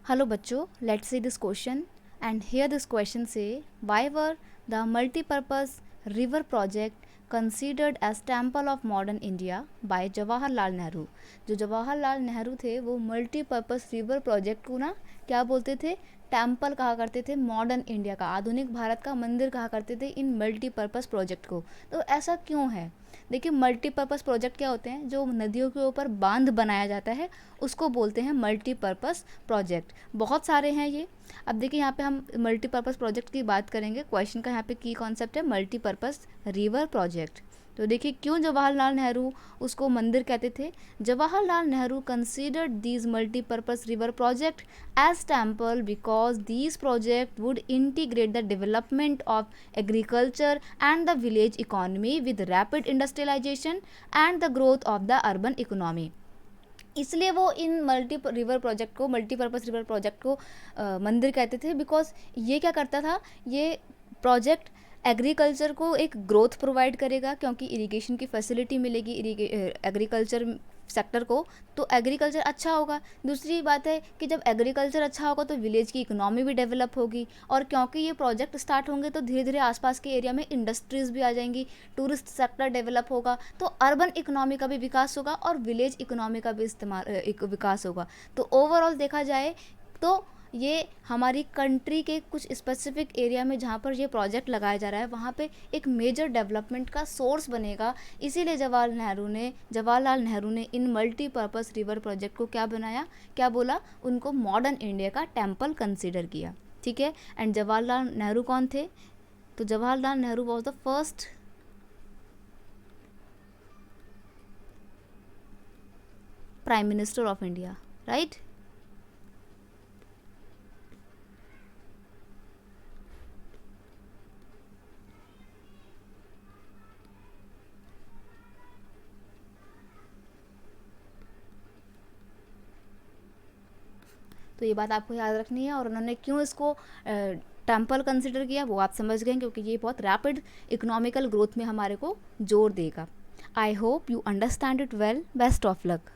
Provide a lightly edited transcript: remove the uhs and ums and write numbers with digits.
Hello बच्चों, let's see this question and here this question say why were the multi-purpose river project considered as temple of modern India by Jawaharlal Nehru. जो जवाहरलाल नेहरू थे वो multipurpose river project को ना क्या बोलते थे, टेम्पल कहा करते थे, मॉडर्न इंडिया का, आधुनिक भारत का मंदिर कहा करते थे इन मल्टीपर्पस प्रोजेक्ट को। तो ऐसा क्यों है? देखिए मल्टीपर्पस प्रोजेक्ट क्या होते हैं, जो नदियों के ऊपर बांध बनाया जाता है उसको बोलते हैं मल्टीपर्पस प्रोजेक्ट। बहुत सारे हैं ये। अब देखिए यहाँ पे हम मल्टीपर्पस प्रोजेक्ट की बात करेंगे। क्वेश्चन का यहाँ पे की कॉन्सेप्ट है मल्टीपर्पस रिवर प्रोजेक्ट। तो देखिए क्यों जवाहरलाल नेहरू उसको मंदिर कहते थे। Jawaharlal Nehru considered these multipurpose river project as temple because these project would integrate the development of agriculture and the village economy with rapid industrialisation and the growth of the urban economy. इसलिए वो इन multipurpose river project को मंदिर कहते थे, because ये क्या करता था, ये प्रोजेक्ट एग्रीकल्चर को एक ग्रोथ प्रोवाइड करेगा क्योंकि इरिगेशन की फैसिलिटी मिलेगी एग्रीकल्चर सेक्टर को, तो एग्रीकल्चर अच्छा होगा। दूसरी बात है कि जब एग्रीकल्चर अच्छा होगा तो विलेज की इकोनॉमी भी डेवलप होगी, और क्योंकि ये प्रोजेक्ट स्टार्ट होंगे तो धीरे धीरे आसपास के एरिया में इंडस्ट्रीज़ भी आ जाएंगी, टूरिस्ट सेक्टर डेवलप होगा, तो अर्बन इकोनॉमी का भी विकास होगा और विलेज इकोनॉमी का भी विकास होगा। तो ओवरऑल देखा जाए तो ये हमारी कंट्री के कुछ स्पेसिफिक एरिया में जहाँ पर ये प्रोजेक्ट लगाया जा रहा है वहाँ पे एक मेजर डेवलपमेंट का सोर्स बनेगा। इसीलिए जवाहरलाल नेहरू ने इन मल्टीपर्पस रिवर प्रोजेक्ट को क्या बनाया, क्या बोला, उनको मॉडर्न इंडिया का टेम्पल कंसिडर किया। ठीक है। एंड जवाहरलाल नेहरू कौन थे? तो Jawaharlal Nehru was the first prime minister of India, right. तो ये बात आपको याद रखनी है, और उन्होंने क्यों इसको टेम्पल कंसिडर किया वो आप समझ गए, क्योंकि ये बहुत रैपिड इकोनॉमिकल ग्रोथ में हमारे को जोर देगा। I hope you understand it well. Best of luck.